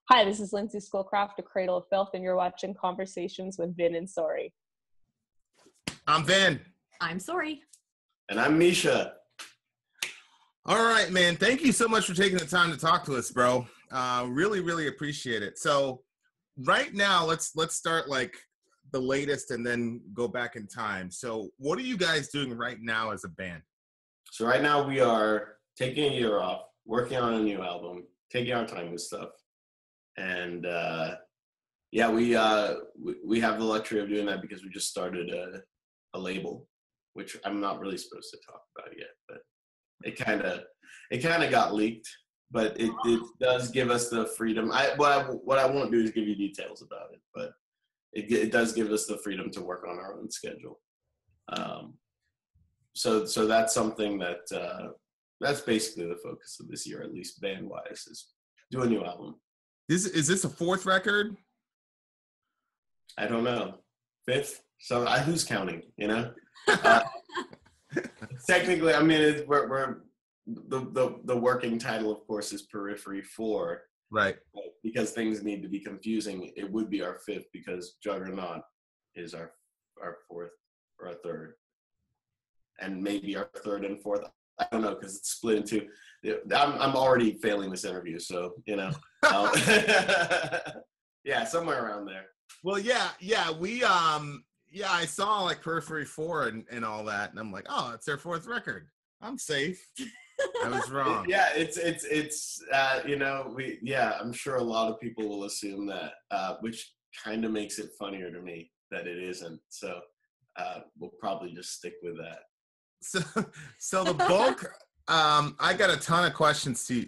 Hi, this is Lindsay Schoolcraft, A Cradle of Filth, and you're watching Conversations with Vin and Sori. I'm Vin. I'm Sori. And I'm Misha. All right, man. Thank you so much for taking the time to talk to us, bro. Really, really appreciate it. So right now, let's start like the latest and then go back in time. So what are you guys doing right now as a band? So right now we are taking a year off, working on a new album, taking our time with stuff. And we have the luxury of doing that because we just started a label, which I'm not really supposed to talk about yet, but it kind of got leaked. But it does give us the freedom. What I won't do is give you details about it, but it does give us the freedom to work on our own schedule. So that's something that that's basically the focus of this year, at least band wise, is do a new album. Is this a fourth record? I don't know. Fifth? So who's counting? You know. Technically, I mean, we're the working title, of course, is Periphery 4. Right. But because things need to be confusing, it would be our fifth because Juggernaut is our fourth or our third, and maybe our third and fourth. I don't know because it's split into. I'm already failing this interview, so you know. Yeah, somewhere around there. Well, yeah, I saw like Periphery 4 and all that, and I'm like, oh, it's their fourth record. I'm safe. I was wrong. Yeah, it's I'm sure a lot of people will assume that, which kind of makes it funnier to me that it isn't. So we'll probably just stick with that. So the bulk. I got a ton of questions to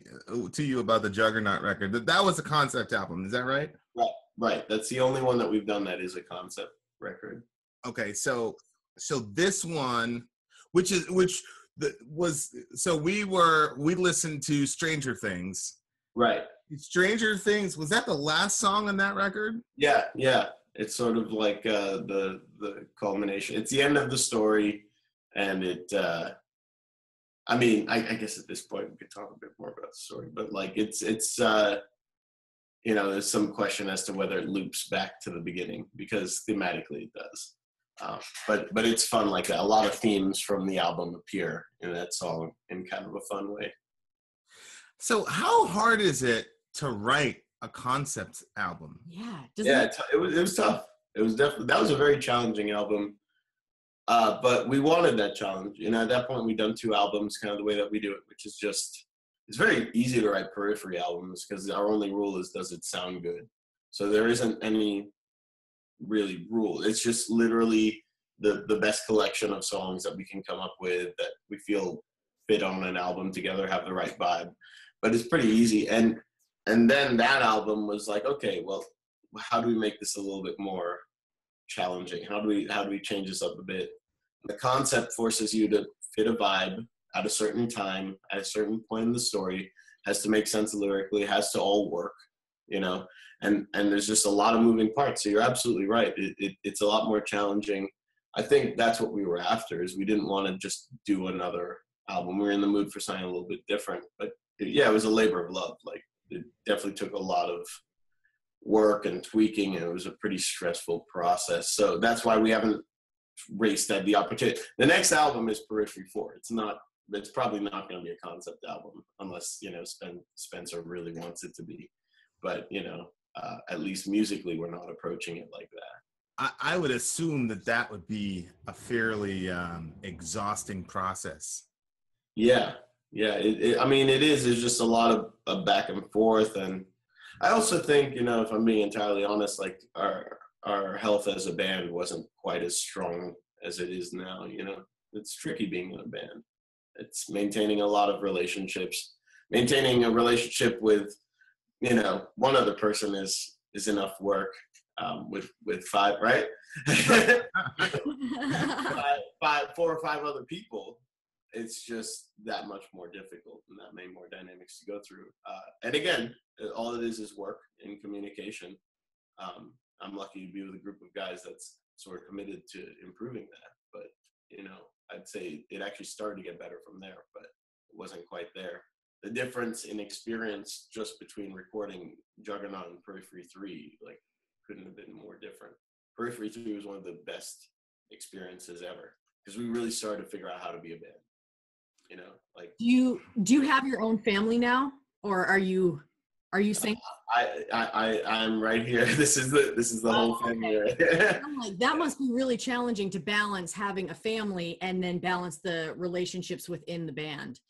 you about the Juggernaut record. That was a concept album, is that right? Right. That's the only one that we've done that is a concept record. Okay, so this one, we listened to Stranger Things. Right. Stranger Things, was that the last song on that record? Yeah. It's sort of like the culmination. It's the end of the story, and it. I mean, I guess at this point we could talk a bit more about the story, but like it's there's some question as to whether it loops back to the beginning because thematically it does. But it's fun like that. A lot of themes from the album appear in that song in kind of a fun way. So how hard is it to write a concept album? Yeah. It was tough. It was that was a very challenging album. But we wanted that challenge. You know, at that point, we'd done 2 albums kind of the way that we do it, which is just, it's very easy to write Periphery albums because our only rule is, does it sound good? So there isn't any really rule. It's just literally the best collection of songs that we can come up with that we feel fit on an album together, have the right vibe. But it's pretty easy. And then that album was like, okay, well, how do we make this a little bit more challenging? How do we change this up a bit? The concept forces you to fit a vibe at a certain time, at a certain point in the story, has to make sense lyrically, has to all work, you know, and there's just a lot of moving parts. So you're absolutely right. It's a lot more challenging. I think that's what we were after, is we didn't want to just do another album. We were in the mood for something a little bit different, but it was a labor of love. Like it definitely took a lot of work and tweaking, and it was a pretty stressful process. So that's why we haven't raced at the opportunity. The next album is Periphery 4. It's probably not going to be a concept album unless, you know, Spencer really wants it to be. But, you know, at least musically, we're not approaching it like that. I would assume that would be a fairly exhausting process. Yeah. I mean, it is. There's just a lot of back and forth. And I also think, you know, if I'm being entirely honest, like our health as a band wasn't quite as strong as it is now. You know, it's tricky being in a band. It's maintaining a lot of relationships. Maintaining a relationship with, you know, one other person is enough work. With 5, right? 4 or 5 other people, it's just that much more difficult and that many more dynamics to go through. And again, all it is work and communication. I'm lucky to be with a group of guys that's sort of committed to improving that. But, you know, I'd say it actually started to get better from there, but it wasn't quite there. the difference in experience just between recording Juggernaut and Periphery 3, like, couldn't have been more different. Periphery 3 was one of the best experiences ever because we really started to figure out how to be a band. You know, like. Do you have your own family now, or are you single? I'm right here. This is the whole family. Right? I'm like, that must be really challenging to balance having a family and then balance the relationships within the band.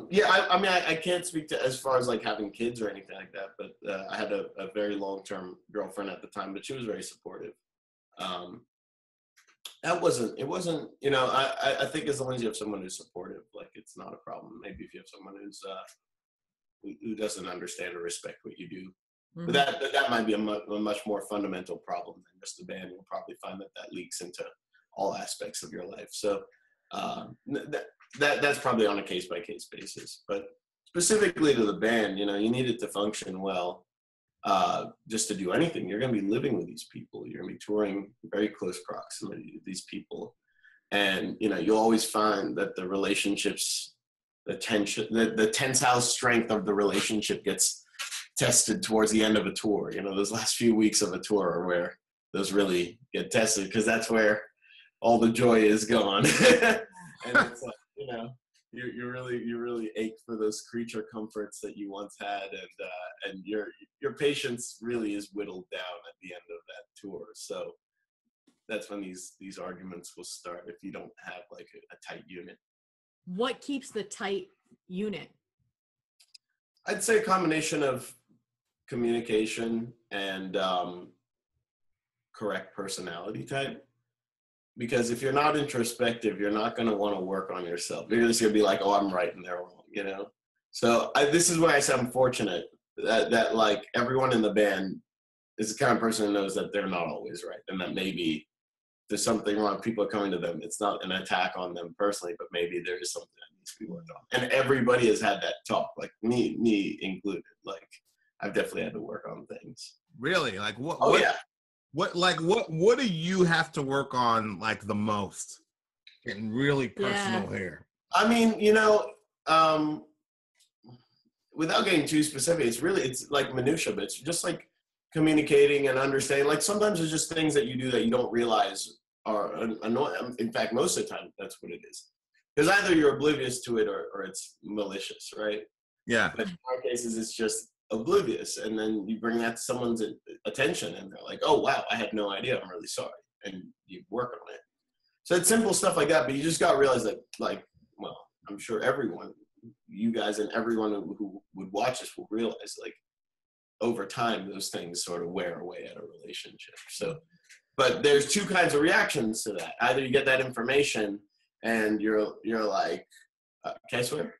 Yeah, I mean, I can't speak to as far as like having kids or anything like that, but I had a very long-term girlfriend at the time, but she was very supportive. It wasn't, you know, I think as long as you have someone who's supportive, like, it's not a problem. Maybe if you have someone who doesn't understand or respect what you do, but that might be a much more fundamental problem than just the band. You'll probably find that leaks into all aspects of your life. So that's probably on a case-by-case basis. But specifically to the band, you know, you need it to function well. Just to do anything, you're going to be living with these people. You're going to be touring very close proximity to these people, and you know, you'll always find that the relationships, the tension, the tensile strength of the relationship gets tested towards the end of a tour. You know, those last few weeks of a tour are where those really get tested, because that's where all the joy is gone. And it's like, you know, you really ache for those creature comforts that you once had, and your patience really is whittled down at the end of that tour. So that's when these arguments will start if you don't have like a tight unit. What keeps the tight unit? I'd say a combination of communication and correct personality type. Because if you're not introspective, you're not going to want to work on yourself. You're just going to be like, oh, I'm right and they're wrong, you know? So this is why I say I'm fortunate that like everyone in the band is the kind of person who knows that they're not always right, and that maybe there's something wrong. People are coming to them. It's not an attack on them personally, but maybe there is something that needs to be worked on. And everybody has had that talk, like me included. Like, I've definitely had to work on things. Really? Like what? Oh, yeah. What do you have to work on like the most? Getting really personal here. I mean, you know, without getting too specific, it's like minutia, but it's just like communicating and understanding. Like sometimes it's just things that you do that you don't realize are annoying. In fact, most of the time, that's what it is. Because either you're oblivious to it or it's malicious, right? Yeah. But in our cases, it's just oblivious, and then you bring that to someone's attention and they're like, oh wow, I had no idea, I'm really sorry, and you work on it. So it's simple stuff like that, but you just got to realize that, like, well, I'm sure everyone, you guys and everyone who would watch this will realize, like, over time those things sort of wear away at a relationship. So, but there's two kinds of reactions to that. Either you get that information and you're like, can I swear?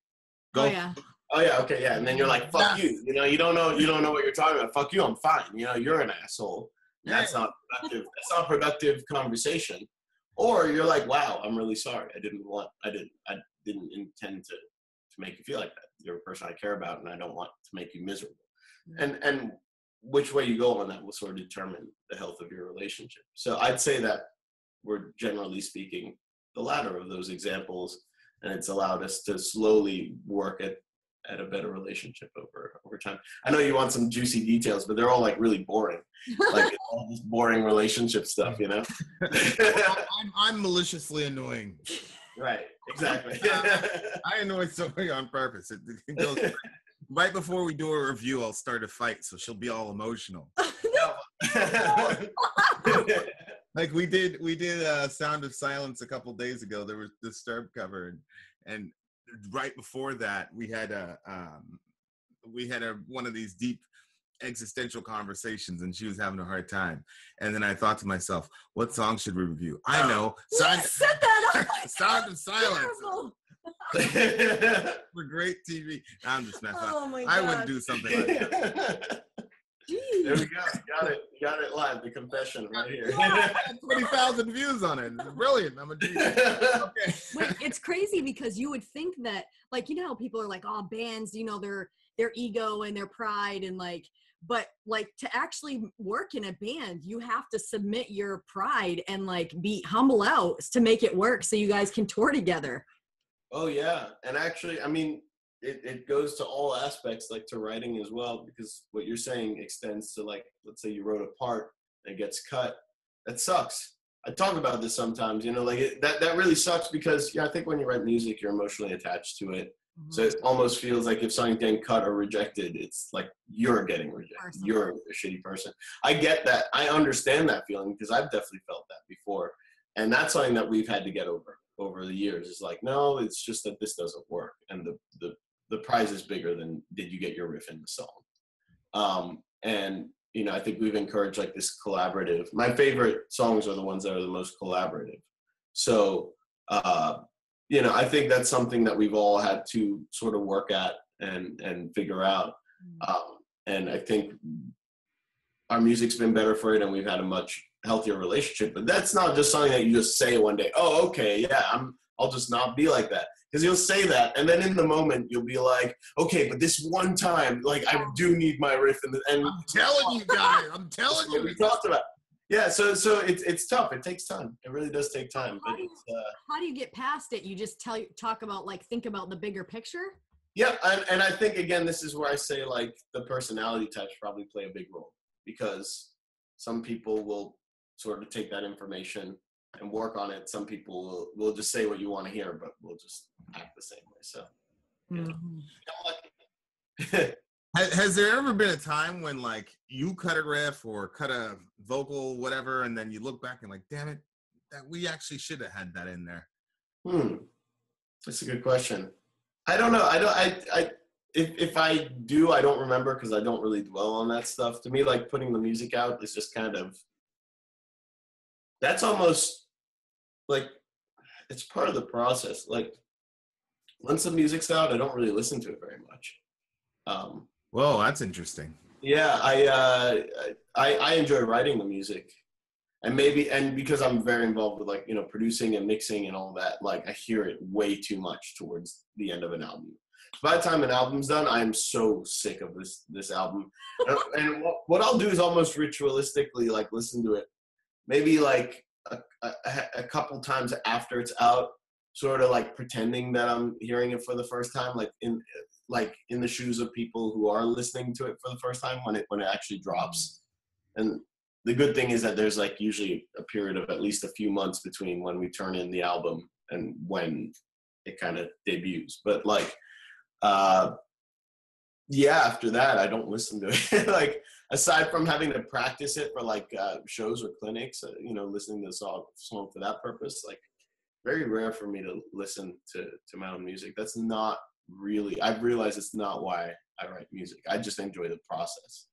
Go. Oh yeah. Oh yeah, okay, yeah, and then you're like, "Fuck you," you know. You don't know what you're talking about. Fuck you, I'm fine. You know, you're an asshole. That's not productive. That's not a productive conversation. Or you're like, "Wow, I'm really sorry. I didn't intend to make you feel like that. You're a person I care about, and I don't want to make you miserable." And which way you go on that will sort of determine the health of your relationship. So I'd say that we're generally speaking the latter of those examples, and it's allowed us to slowly work at a better relationship over time. I know you want some juicy details, but they're all like really boring. Like all this boring relationship stuff, you know? I'm maliciously annoying. Right, exactly. I annoy somebody on purpose. It goes, right before we do a review, I'll start a fight, so she'll be all emotional. Like we did Sound of Silence a couple days ago. There was Disturbed cover, and right before that we had one of these deep existential conversations, and she was having a hard time. And then I thought to myself, what song should we review? I know. Sound of Silence. For great TV. I'm just messing up. Oh my I God. wouldn't do something like that. Jeez. There we go. You got it live. The confession right here. Yeah, 20,000 views on it. Brilliant. I'm a genius. Okay. Wait, it's crazy because you would think that, like, you know how people are like, oh, bands, you know, their ego and their pride, and like, but like to actually work in a band, you have to submit your pride and like be humble out to make it work so you guys can tour together. Oh yeah. And actually, I mean, it goes to all aspects, like to writing as well, because what you're saying extends to, like, let's say you wrote a part and it gets cut. That sucks. I talk about this sometimes, you know, like that really sucks because, yeah, I think when you write music, you're emotionally attached to it. Mhm. So it almost feels like if something's getting cut or rejected, it's like you're getting rejected. Personal. You're a shitty person. I get that. I understand that feeling because I've definitely felt that before. And that's something that we've had to get over the years. It's like, no, it's just that this doesn't work. And the prize is bigger than did you get your riff in the song. And, you know, I think we've encouraged like this collaborative. My favorite songs are the ones that are the most collaborative. So, you know, I think that's something that we've all had to sort of work at and figure out. And I think our music's been better for it, and we've had a much healthier relationship. But that's not just something that you just say one day, oh, okay, yeah, I'll just not be like that. Because you'll say that, and then in the moment, you'll be like, okay, but this one time, like, I do need my riff. And I'm telling you guys, that's what we talked about. Yeah, so it's tough. It takes time. It really does take time. But How do you get past it? You just talk about, like, think about the bigger picture? Yeah, and I think, again, this is where I say, like, the personality types probably play a big role. Because some people will sort of take that information and work on it. Some people will just say what you want to hear, but will just act the same way. So, Has there ever been a time when, like, you cut a riff or cut a vocal, whatever, and then you look back and like, damn it, that we actually should have had that in there? That's a good question. I don't know. If I do, I don't remember because I don't really dwell on that stuff. To me, like, putting the music out is just kind of, that's almost like, it's part of the process. Like, once the music's out, I don't really listen to it very much. Whoa, that's interesting. Yeah, I enjoy writing the music, and because I'm very involved with, like, you know, producing and mixing and all that, like, I hear it way too much towards the end of an album. By the time an album's done, I am so sick of this album. And what I'll do is almost ritualistically, like, listen to it, maybe like a couple times after it's out, sort of like pretending that I'm hearing it for the first time, like in the shoes of people who are listening to it for the first time when it actually drops. And the good thing is that there's, like, usually a period of at least a few months between when we turn in the album and when it kind of debuts. But, like, yeah, after that, I don't listen to it. Like, aside from having to practice it for, like, shows or clinics, you know, listening to the song for that purpose, like, very rare for me to listen to my own music. That's not really, I've realized it's not why I write music. I just enjoy the process.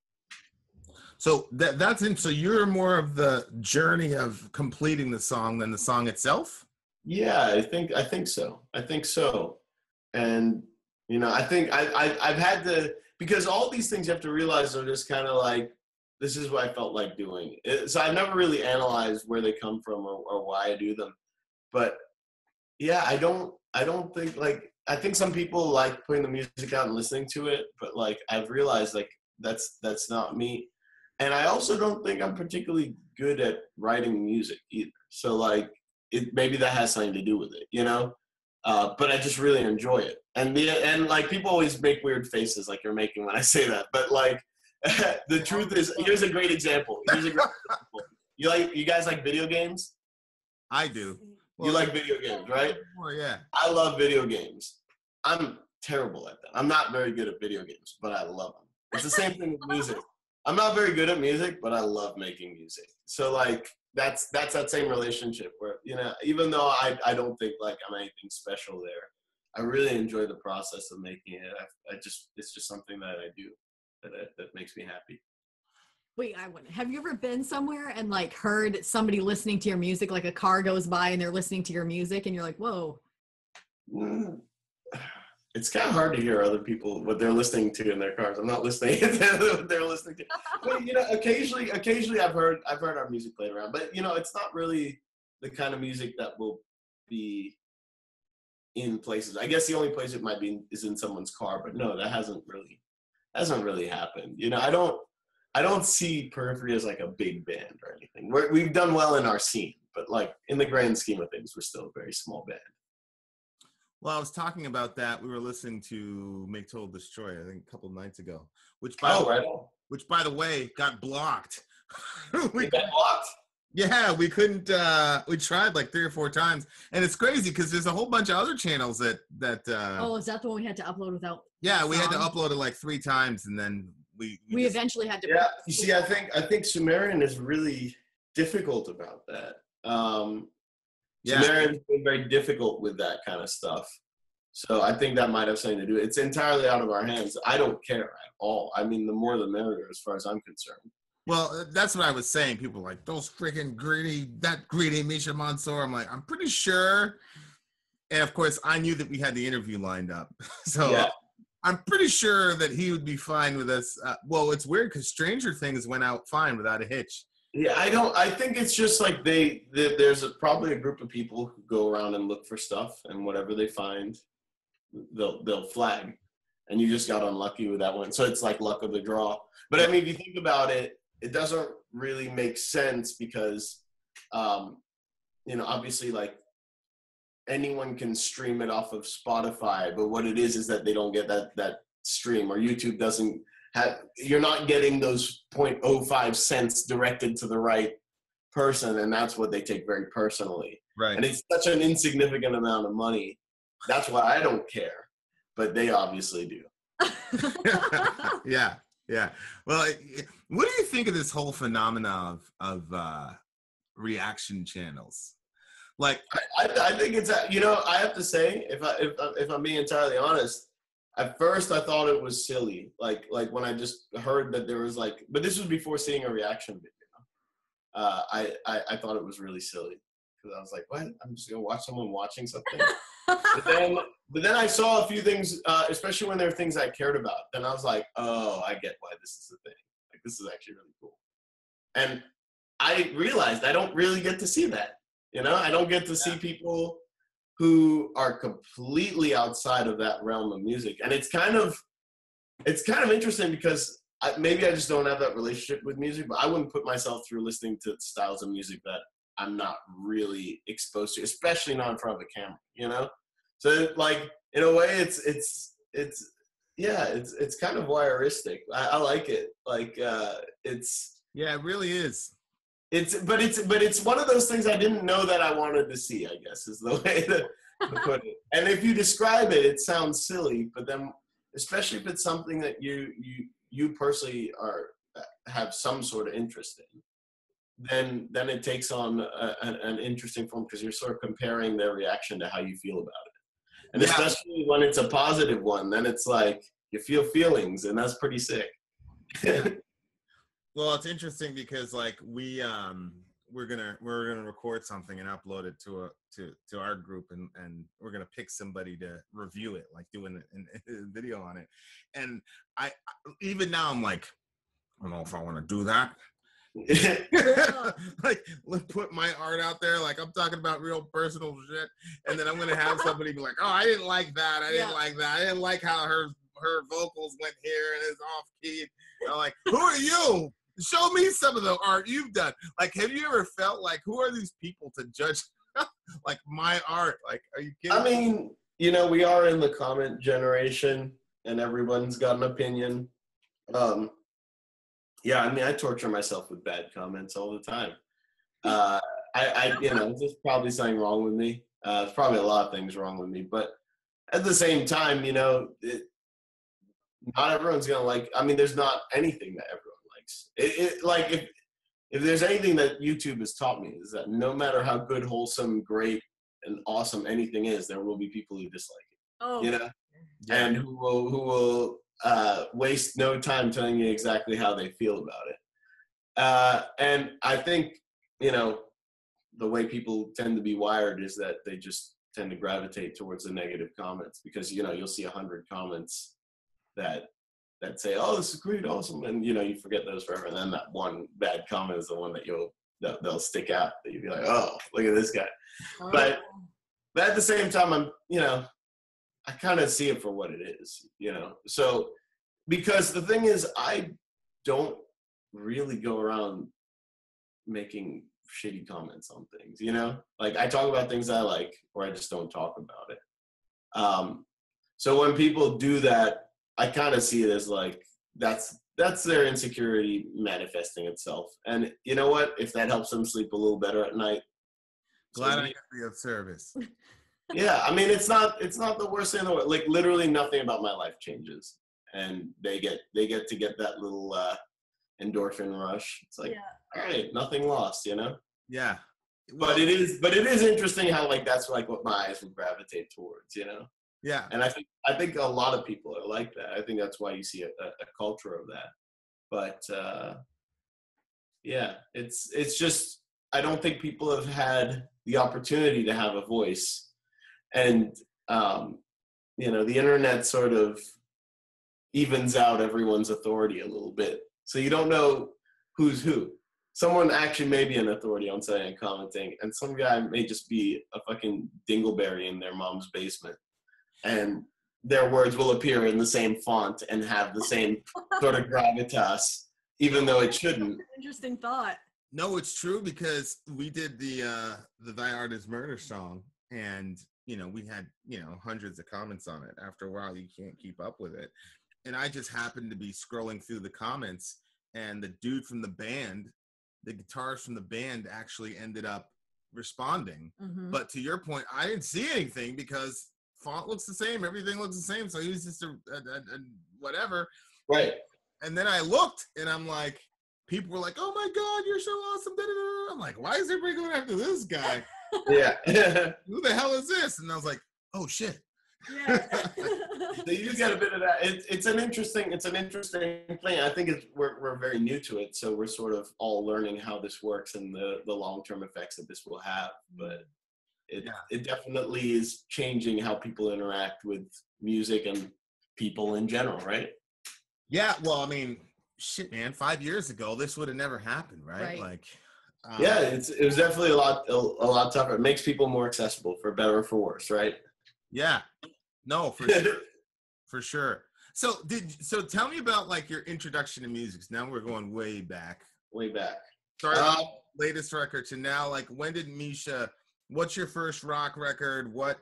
So that's in, so you're more of the journey of completing the song than the song itself? Yeah, I think so. And, you know, I think I've had to, because all these things you have to realize are just kind of like, this is what I felt like doing. So I've never really analyzed where they come from or why I do them. But yeah, I don't think, like, I think some people like putting the music out and listening to it, but, like, I've realized, like, that's not me. And I also don't think I'm particularly good at writing music either. So, like, maybe that has something to do with it, you know? But I just really enjoy it. And like, people always make weird faces like you're making when I say that. But, like, the truth is, here's a great example. You guys like video games? I do. You like video games, right? Oh, yeah. I love video games. I'm terrible at them. I'm not very good at video games, but I love them. It's the same thing with music. I'm not very good at music, but I love making music. So, like, that's that same relationship where, you know, even though I don't think, like, I'm anything special there, I really enjoy the process of making it. It's just something that I do that makes me happy. Wait, have you ever been somewhere and, like, heard somebody listening to your music, like a car goes by and they're listening to your music and you're like, whoa? It's kind of hard to hear other people, what they're listening to in their cars. I'm not listening to what they're listening to. But, you know, occasionally I've heard our music played around. But, you know, it's not really the kind of music that will be in places. I guess the only place it might be is in someone's car. But no, that hasn't really happened. You know, I don't see Periphery as, like, a big band or anything. We've done well in our scene, but, like, in the grand scheme of things, we're still a very small band. Well, I was talking about that. We were listening to Make Total Destroy, I think a couple of nights ago, Right on. which by the way got blocked. We got blocked. Yeah, we couldn't. We tried like 3 or 4 times, and it's crazy because there's a whole bunch of other channels that. Oh, is that the one we had to upload without? Yeah, we had to song? upload it like 3 times, and then we We just, eventually had to. Yeah, you see, I think Sumerian is really difficult about that. Yeah. Sumerian's been very difficult with that kind of stuff. So I think that might have something to do. It's entirely out of our hands. I don't care at all. I mean, the more the merrier, as far as I'm concerned. Well, that's what I was saying. People were like those freaking greedy Misha Mansour. I'm like, I'm pretty sure. And of course, I knew that we had the interview lined up, so Yeah. I'm pretty sure that he would be fine with us. Well, it's weird because Stranger Things went out fine without a hitch. Yeah, I think it's just like there's probably a group of people who go around and look for stuff, and whatever they find, they'll flag. And you just got unlucky with that one. So it's like luck of the draw. But I mean, if you think about it, it doesn't really make sense because, obviously, like, anyone can stream it off of Spotify, but what it is that they don't get that stream, or YouTube doesn't have, you're not getting those 0.05 cents directed to the right person, and that's what they take very personally. Right. And it's such an insignificant amount of money. That's why I don't care, but they obviously do. Yeah. Well, what do you think of this whole phenomena of reaction channels? Like, I think it's, I have to say, if I'm being entirely honest, at first I thought it was silly. Like when I just heard that there was like, but this was before seeing a reaction video. I thought it was really silly because I was like, what? I'm just gonna watch someone watching something. But then I saw a few things, especially when there were things I cared about. Then I was like, oh, I get why this is a thing. Like, this is actually really cool. And I realized I don't really get to see that. I don't get to see people who are completely outside of that realm of music. And it's kind of interesting because maybe I just don't have that relationship with music, but I wouldn't put myself through listening to styles of music that I'm not really exposed to, especially not in front of a camera, So like, in a way, it's kind of voyeuristic. I like it. Like, yeah, it really is. But it's one of those things I didn't know that I wanted to see, I guess, is the way to put it. And if you describe it, it sounds silly, but then, especially if it's something that you personally have some sort of interest in, then it takes on an interesting form because you're sort of comparing their reaction to how you feel about it. And especially when it's a positive one, then it's like you feel feelings, and that's pretty sick. Well, it's interesting because like we're gonna record something and upload it to our group, and we're gonna pick somebody to review it, like doing a video on it. And I even now I'm like, I don't know if I want to do that. Like, let's put my art out there. Like, I'm talking about real personal shit, and then I'm gonna have somebody be like, "Oh, I didn't like that. I didn't like that. I didn't like how her vocals went here and it's off key." I'm like, "Who are you? Show me some of the art you've done." Like, have you ever felt like, who are these people to judge like my art? Like, are you kidding? I mean, we are in the comment generation, and everyone's got an opinion. Yeah, I mean, I torture myself with bad comments all the time. There's probably something wrong with me. There's probably a lot of things wrong with me, but at the same time, not everyone's gonna like. I mean, there's not anything that everyone likes. Like if there's anything that YouTube has taught me is that no matter how good, wholesome, great, and awesome anything is, there will be people who dislike it. Oh, Yeah. And who will waste no time telling you exactly how they feel about it. And I think, the way people tend to be wired is that they just tend to gravitate towards the negative comments because, you'll see 100 comments that say, "Oh, this is great, awesome," and you forget those forever. And then that one bad comment is the one that they'll stick out. That you'll be like, "Oh, look at this guy." oh. But at the same time, I kind of see it for what it is, So, because the thing is, I don't really go around making shitty comments on things, Like, I talk about things I like, or I just don't talk about it. So when people do that, I kind of see it as like that's their insecurity manifesting itself. And you know what? If that helps them sleep a little better at night, Glad I could be of service. yeah, I mean, it's not the worst thing in the world. Like literally nothing about my life changes, and they get to get that little endorphin rush. It's like, all right, nothing lost, you know? Yeah. Well, But it is interesting how like that's like what my eyes would gravitate towards, you know? yeah. And I think a lot of people are like that. I think that's why you see a culture of that. But yeah, it's just I don't think people have had the opportunity to have a voice, and you know, the internet sort of evens out everyone's authority a little bit, so you don't know who's who. Someone actually may be an authority on something and commenting, and some guy may just be a fucking dingleberry in their mom's basement, and their words will appear in the same font and have the same sort of gravitas, even though it shouldn't. Interesting thought. No, it's true, because we did the Thy Art Is Murder song, and you know, we had, you know, hundreds of comments on it. After a while, you can't keep up with it. And I just happened to be scrolling through the comments, and the dude from the band, the guitarist from the band, actually ended up responding. Mm-hmm. But to your point, I didn't see anything because font looks the same, everything looks the same. So he was just a whatever. Right. And then I looked, and I'm like, people were like, "Oh my God, you're so awesome!" Da-da-da. I'm like, "Why is everybody going after this guy? Yeah. Who the hell is this?" And I was like, "Oh shit." Yeah. So you get a bit of that. It's an interesting thing. I think we're very new to it, so we're sort of all learning how this works and the long-term effects that this will have. But it definitely is changing how people interact with music and people in general, right? Yeah, well, I mean, shit, man. 5 years ago, this would have never happened, right? Right. Like, Yeah, it was definitely a lot tougher. It makes people more accessible, for better or for worse, right? yeah, no, for sure, for sure. So tell me about like your introduction to music. Now we're going way back. Way back. Sorry, latest record to now. Like, when did Misha? What's your first rock record? What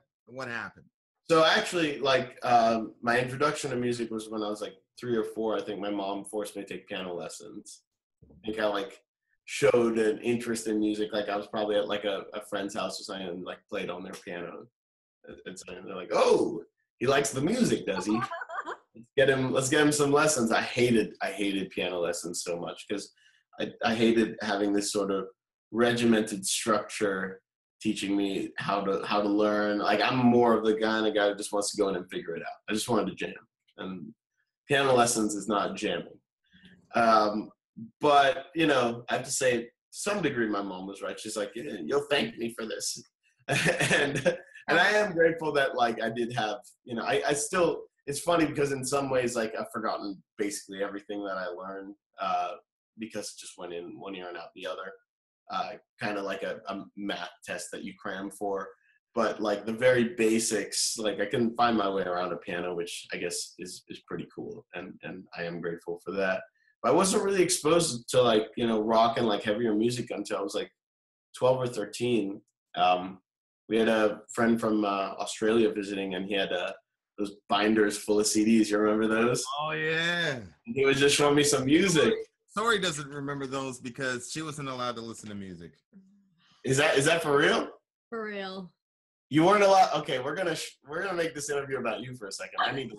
happened? So actually, like, my introduction to music was when I was like 3 or 4. I think my mom forced me to take piano lessons. I think I like showed an interest in music. Like I was probably at like a friend's house or something and like played on their piano. And so they're like, "Oh, he likes the music, does he? Let's get him some lessons." I hated piano lessons so much because I hated having this sort of regimented structure teaching me how to learn. Like I'm more of the kind of guy who just wants to go in and figure it out. I just wanted to jam, and piano lessons is not jamming. But you know, I have to say, to some degree, my mom was right. She's like, "Yeah, you'll thank me for this," and I am grateful that like I did have, you know, I still. It's funny because in some ways, like I've forgotten basically everything that I learned because it just went in one ear and out the other. Kind of like a math test that you cram for. But like the very basics, like I can find my way around a piano, which I guess is pretty cool. And I am grateful for that. But I wasn't really exposed to like, you know, rock and like heavier music until I was like 12 or 13. We had a friend from Australia visiting, and he had those binders full of CDs. You remember those? Oh yeah. And he was just showing me some music. Sori doesn't remember those because she wasn't allowed to listen to music. Is that for real? For real. You weren't allowed. Okay, we're gonna make this interview about you for a second. I need to.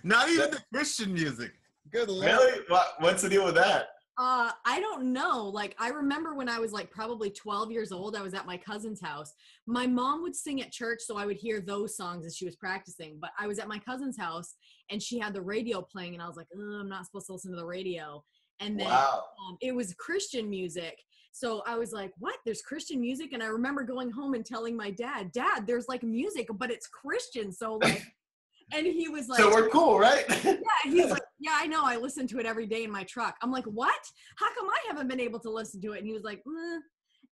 Not even the Christian music. Good Lord. Really? What's the deal with that? I don't know. Like, I remember when I was like probably 12 years old, I was at my cousin's house. My mom would sing at church, so I would hear those songs as she was practicing. But I was at my cousin's house, and she had the radio playing, and I was like, I'm not supposed to listen to the radio. And then it was Christian music. So I was like, what? There's Christian music? And I remember going home and telling my dad, there's like music, but it's Christian. So like, and he was like, so we're cool, right? Yeah. He's like, yeah, I know. I listen to it every day in my truck. I'm like, what? How come I haven't been able to listen to it? And he was like,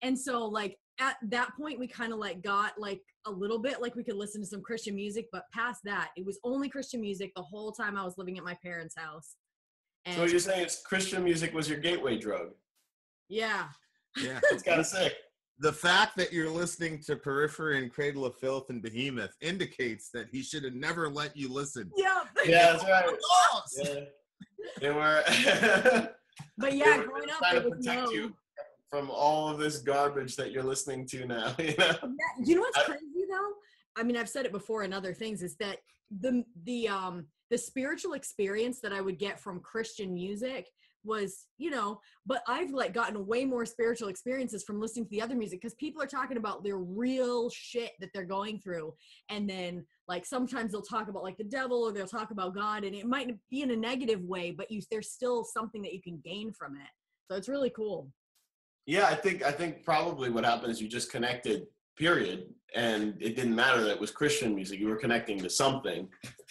And so like at that point, we kind of like got like a little bit like we could listen to some Christian music, but past that, it was only Christian music the whole time I was living at my parents' house. And so what you're saying is Christian music was your gateway drug? Yeah. Yeah. It's kind of sick. the fact that you're listening to Periphery and Cradle of Filth and Behemoth indicates that he should have never let you listen. Yeah. Yeah, that's right. Yeah. They were. But they yeah, were growing up, trying there to was protect no. you from all of this garbage that you're listening to now. You know. Yeah, you know what's crazy though? I mean, I've said it before in other things, is that the spiritual experience that I would get from Christian music was, you know, but I've like gotten way more spiritual experiences from listening to the other music, because people are talking about their real shit that they're going through, and then like sometimes they'll talk about like the devil, or they'll talk about God, and it might be in a negative way, but there's still something that you can gain from it. So it's really cool. Yeah, I think probably what happened is you just connected, period, and it didn't matter that it was Christian music. You were connecting to something,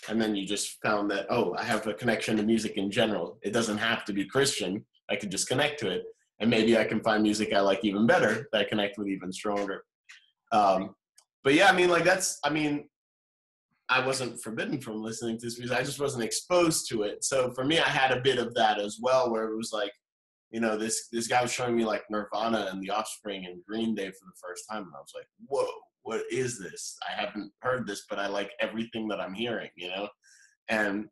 and then you just found that, oh, I have a connection to music in general. It doesn't have to be Christian. I could just connect to it, and maybe I can find music I like even better that I connect with even stronger. But yeah, I wasn't forbidden from listening to this music. I just wasn't exposed to it. So for me, I had a bit of that as well, where it was like, you know, this guy was showing me like Nirvana and The Offspring and Green Day for the first time, and I was like, whoa, what is this? I haven't heard this, but I like everything that I'm hearing, you know? And,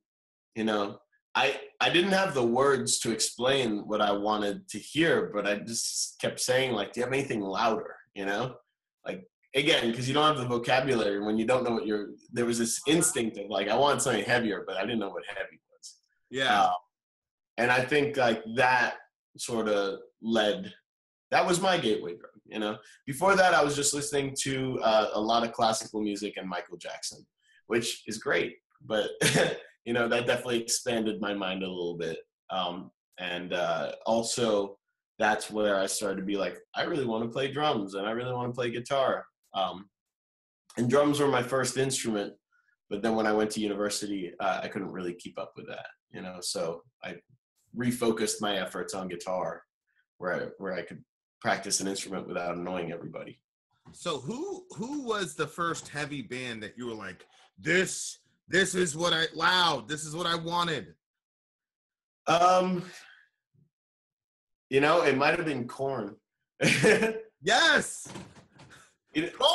you know, I didn't have the words to explain what I wanted to hear, but I just kept saying, like, do you have anything louder, you know? Like, again, because you don't have the vocabulary when you don't know what there was this instinct of like, I wanted something heavier, but I didn't know what heavy was. Yeah. And I think like that sort of that was my gateway drug, you know? Before that, I was just listening to a lot of classical music and Michael Jackson, which is great, but, you know, that definitely expanded my mind a little bit. Also, that's where I started to be like, I really want to play drums, and I really want to play guitar. And drums were my first instrument, but then when I went to university, I couldn't really keep up with that, you know? So I refocused my efforts on guitar, where I could practice an instrument without annoying everybody. So who was the first heavy band that you were like, this is what I wanted? You know, it might have been Korn. Yes.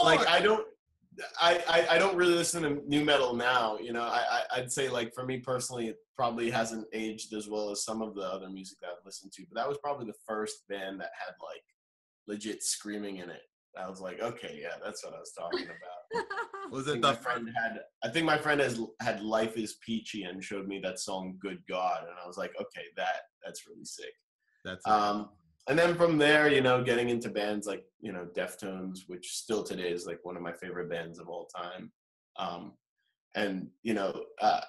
Like I don't really listen to new metal now. You know, I'd say like for me personally, it probably hasn't aged as well as some of the other music that I've listened to. But that was probably the first band that had like legit screaming in it. I was like, okay, yeah, that's what I was talking about. Was it I think my friend had Life is Peachy and showed me that song Good God, and I was like, okay, that's really sick. That's and then from there, you know, getting into bands like, you know, Deftones, which still today is like one of my favorite bands of all time. And, you know,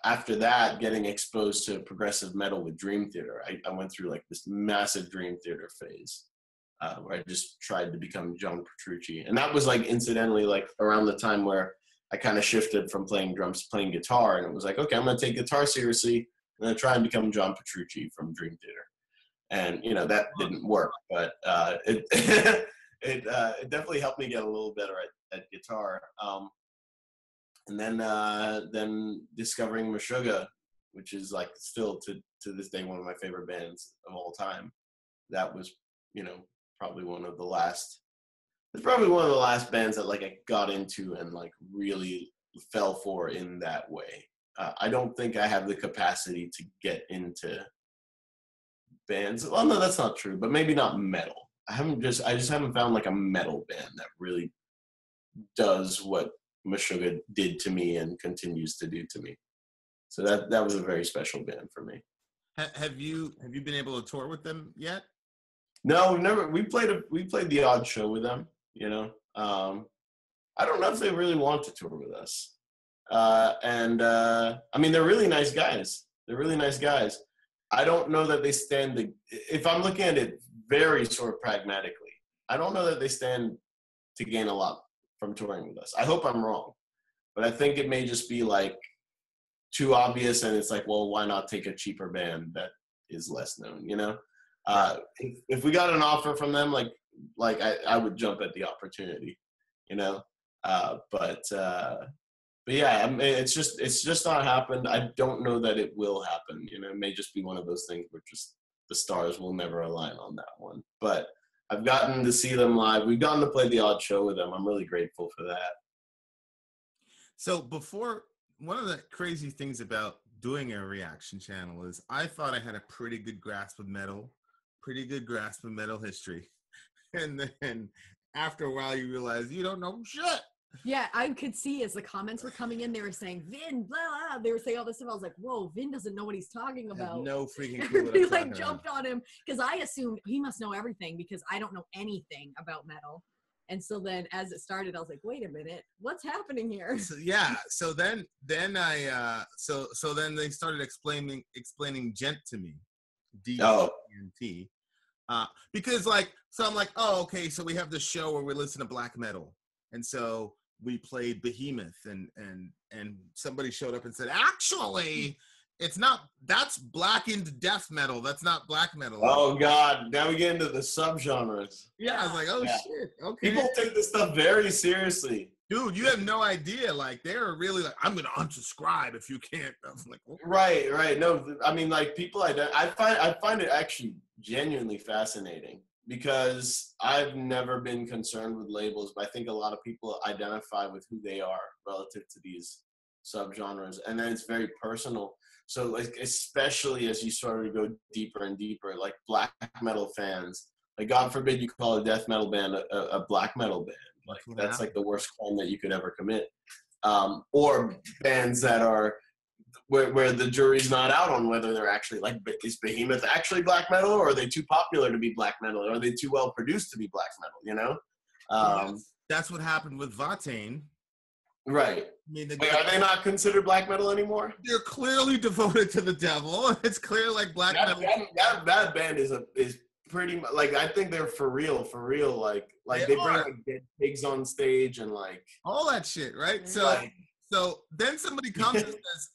after that, getting exposed to progressive metal with Dream Theater, I went through like this massive Dream Theater phase where I just tried to become John Petrucci. And that was like incidentally like around the time where I kind of shifted from playing drums to playing guitar. And it was like, okay, I'm going to take guitar seriously. I'm going to try and become John Petrucci from Dream Theater. And, you know, that didn't work, but it definitely helped me get a little better at guitar. And then discovering Meshuggah, which is like still to this day one of my favorite bands of all time. That was, you know, probably one of the last bands that like I got into and like really fell for in that way. I don't think I have the capacity to get into bands. Well, no, that's not true, but maybe not metal. I just haven't found like a metal band that really does what Meshuggah did to me and continues to do to me. So that was a very special band for me. Have you been able to tour with them yet? No, we've never. We played the odd show with them. You know, I don't know if they really want to tour with us. I mean, they're really nice guys. I don't know that they stand if I'm looking at it very sort of pragmatically, I don't know that they stand to gain a lot from touring with us. I hope I'm wrong, but I think it may just be like too obvious, and it's like, well, why not take a cheaper band that is less known, you know? If we got an offer from them, like I would jump at the opportunity, you know? But yeah, I mean, it's just not happened. I don't know that it will happen. You know, it may just be one of those things where just the stars will never align on that one. But I've gotten to see them live. We've gotten to play the odd show with them. I'm really grateful for that. So one of the crazy things about doing a reaction channel is I thought I had a pretty good grasp of metal history. And then after a while you realize you don't know shit. Yeah, I could see as the comments were coming in, they were saying, Vin, blah, blah. They were saying all this stuff. I was like, whoa, Vin doesn't know what he's talking about. No freaking clue what They I'm like talking jumped about. on him because I assumed he must know everything because I don't know anything about metal. And so then as it started, I was like, wait a minute, what's happening here? So, yeah. So then I so then they started explaining gent to me. D-E-N-T. Because so I'm like, oh, okay, so we have this show where we listen to black metal. And so we played Behemoth and somebody showed up and said, actually, it's not, that's blackened death metal. That's not black metal. Oh God, now we get into the subgenres. Yeah, I was like, oh Yeah. shit. Okay. People take this stuff very seriously. Dude, you have no idea. Like, they're really like, I'm gonna unsubscribe if you can't. I was like, what? Right. No, I mean, like people, I find it actually genuinely fascinating because I've never been concerned with labels, but I think a lot of people identify with who they are relative to these subgenres, and then it's very personal. So, like, especially as you sort of go deeper and deeper, like black metal fans, like God forbid you call a death metal band a black metal band. Like that's like the worst crime that you could ever commit. Or bands that are where the jury's not out on whether they're actually like, is Behemoth actually black metal, or are they too popular to be black metal, or are they too well produced to be black metal? You know, that's what happened with Vatane. Right. I mean, wait, are they not considered black metal anymore? They're clearly devoted to the devil. It's clear, like black metal. That band is pretty much like, I think they're for real. Like they bring like dead pigs on stage and like all that shit, right? So like, so then somebody comes and says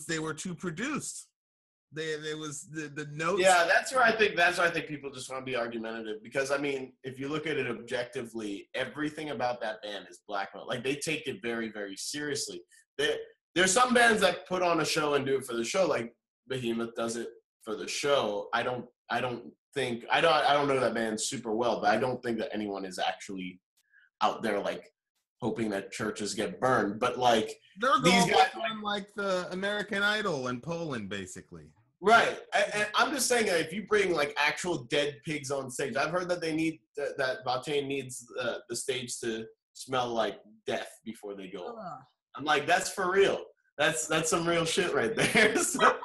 they were too produced. There was the notes. Yeah, that's where I think people just want to be argumentative, because I mean, if you look at it objectively, everything about that band is black metal. Like they take it very, very seriously. There's some bands that put on a show and do it for the show, like Behemoth does it for the show. I don't know that band super well, but I don't think that anyone is actually out there like hoping that churches get burned. But like these guys on like the American Idol in Poland, basically. Right. And I'm just saying that if you bring like actual dead pigs on stage, I've heard that they need that Vatane needs the stage to smell like death before they go. I'm like, that's for real. That's some real shit right there. So,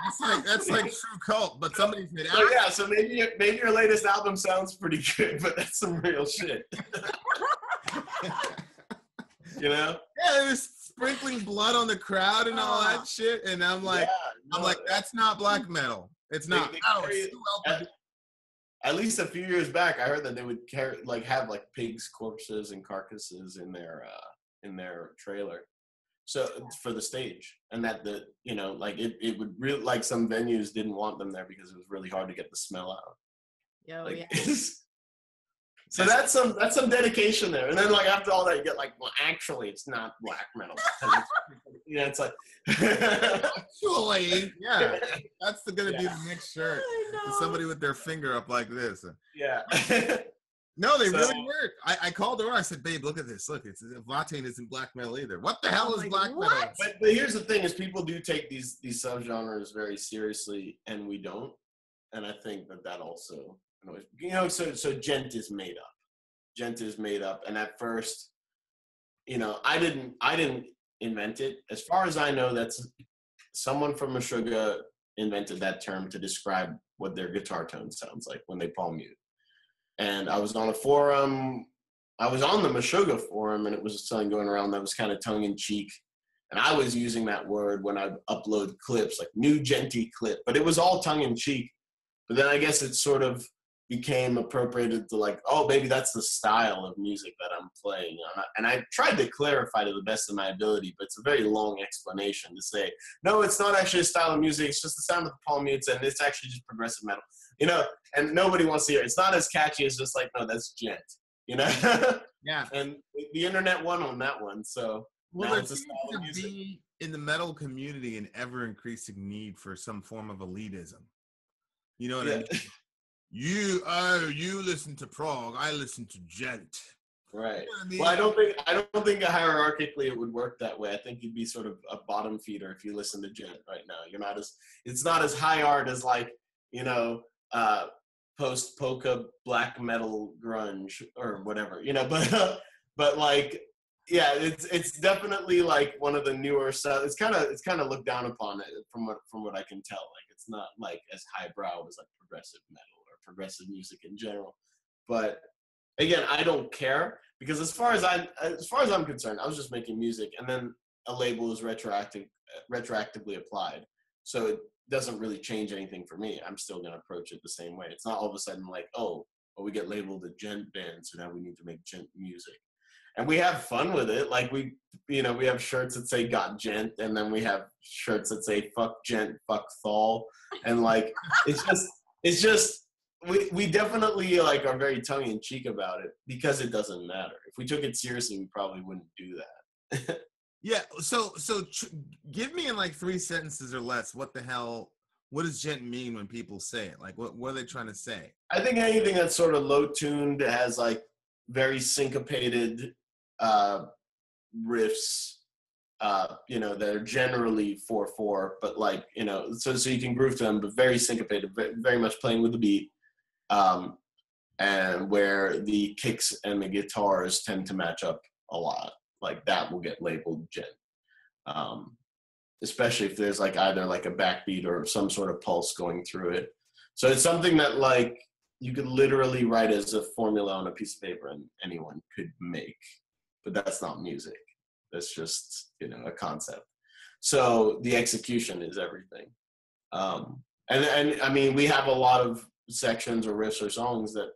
that's like true cult, but somebody said, so yeah, so maybe your latest album sounds pretty good, but that's some real shit. You know? Yeah, it was sprinkling blood on the crowd and all that shit, and I'm like, that's not black metal. It's not. At least a few years back, I heard that they would have like pigs' corpses and carcasses in their trailer, so for the stage, and that it would really, like, some venues didn't want them there because it was really hard to get the smell out. So that's some dedication there. And then like after all that, you get like, well, actually, it's not black metal. It's like actually, yeah, that's gonna be the next shirt. Somebody with their finger up like this. Yeah. No, they really weren't. I called her. I said, "Babe, look at this. Look, Vatane isn't black metal either. What the hell is black metal?" But here's the thing: is people do take these subgenres very seriously, and we don't. And I think that also, so gent is made up. Gent is made up, and at first, I didn't invent it. As far as I know, that's someone from Meshuggah invented that term to describe what their guitar tone sounds like when they palm mute. And I was on a forum. I was on the Meshuggah forum, and it was something going around that was kind of tongue-in-cheek. And I was using that word when I upload clips, like new genty clip. But it was all tongue-in-cheek. But then I guess it sort of became appropriated to like, oh, maybe that's the style of music that I'm playing. And I tried to clarify to the best of my ability, but it's a very long explanation to say, no, it's not actually a style of music. It's just the sound of the palm mutes, and it's actually just progressive metal. And nobody wants to hear it. It's not as catchy as just like, no, that's gent, Yeah. And the internet won on that one. So well, there seems to be in the metal community an ever increasing need for some form of elitism. You know what I mean? you listen to prog, I listen to gent. Right. You know what I mean? Well, I don't think hierarchically it would work that way. I think you'd be sort of a bottom feeder if you listen to gent right now. It's not as high art as like, post polka black metal grunge or whatever, but like, yeah, it's definitely like one of the newer stuff. It's kind of looked down upon it from what I can tell. Like it's not like as highbrow as like progressive metal or progressive music in general. But again, I don't care because as far as I'm concerned, I was just making music, and then a label is retroactively applied, so it doesn't really change anything for me. I'm still gonna approach it the same way. It's not all of a sudden like, oh, well, we get labeled a gent band, so now we need to make gent music. And we have fun with it. Like we have shirts that say "Got Gent," and then we have shirts that say "Fuck Gent, Fuck Thal," and like it's just we definitely like are very tongue in cheek about it because it doesn't matter. If we took it seriously, we probably wouldn't do that. Yeah. So give me in like 3 sentences or less. What does gent mean when people say it? Like what are they trying to say? I think anything that's sort of low tuned, has like very syncopated riffs, they're generally 4/4, but like, so you can groove to them, but very syncopated, very much playing with the beat, and where the kicks and the guitars tend to match up a lot. Like that will get labeled gent, especially if there's like either like a backbeat or some sort of pulse going through it. So it's something that like you could literally write as a formula on a piece of paper and anyone could make. But that's not music. That's just, a concept. So the execution is everything. And I mean, we have a lot of sections or riffs or songs that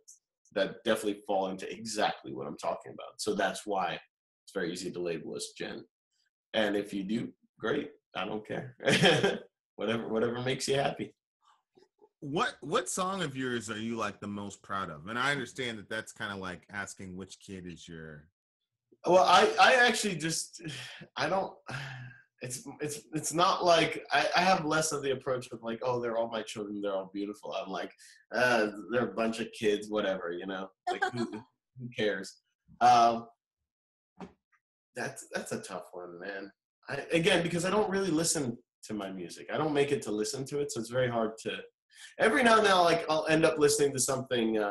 definitely fall into exactly what I'm talking about. So that's why it's very easy to label as gent. And if you do, great. I don't care. whatever makes you happy. What song of yours are you like the most proud of? And I understand that that's kind of like asking which kid is your. Well, I actually just, I don't, it's not like, I have less of the approach of like, oh, they're all my children, they're all beautiful. I'm like, they're a bunch of kids, whatever, like who cares? That's a tough one, man. Again, because I don't really listen to my music. I don't make it to listen to it, so it's very hard to, every now and then I'll end up listening to something,